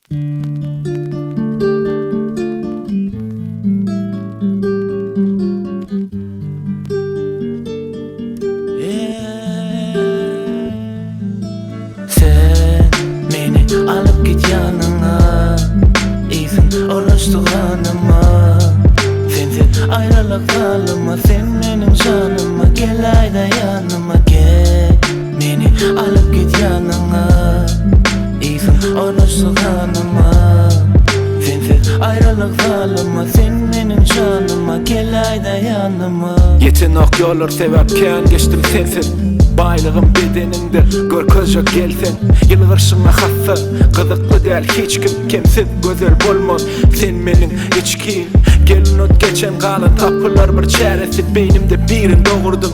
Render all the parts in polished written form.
Sen meni alyp git yanyna, Ysyn ornashdy ganyma. Sensiz ayralyk zalyma, sen menin janyma. Gel ayda yanyma, gel meni alyp git yanyna, Ysyn ornashdy ganyma. Sensiz ayralyk zalyma, sen menin janyma. Gel ayda yanyma. Ýetenok ýollar sebap geçdim sensiz. Bbaýlygym bedeniňde görkezjek gelseň. Ýylgyrşyňa hassa, gyzykly däl hiçkim. Kimsiz gözel bolmaz, sen menin içkim. Gelin geçen galan tapylar bir çäresi. Beýnimde birin dogurdum,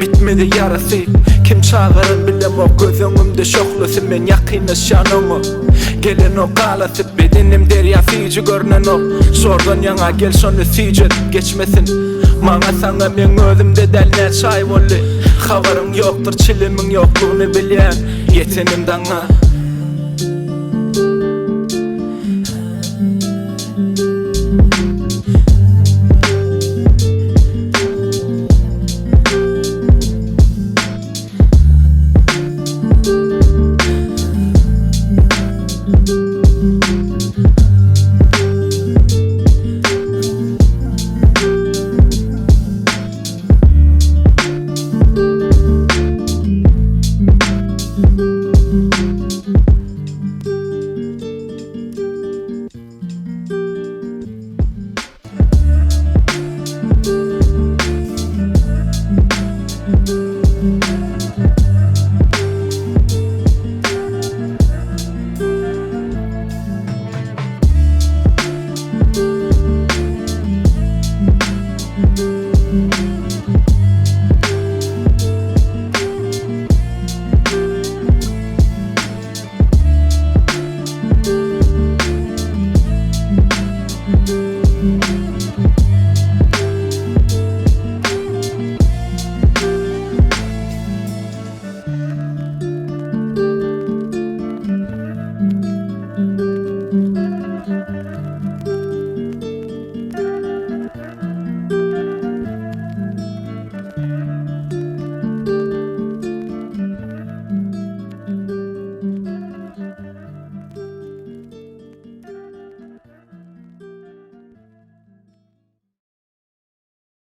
bitmedi yarasy. Kim çağırır bilem o gözüňümde şoklasy. Men ýakynlaşanymy, gelen o galasy. Bedenim deryasy görnen o. Sordan ýaňa gelşony sijet geçmesin. Maňa saňa men özümde däl näçe ay boldy. Habarym ýokdur, çilimiň ýoklugyny bilýän. Ýetenim daňa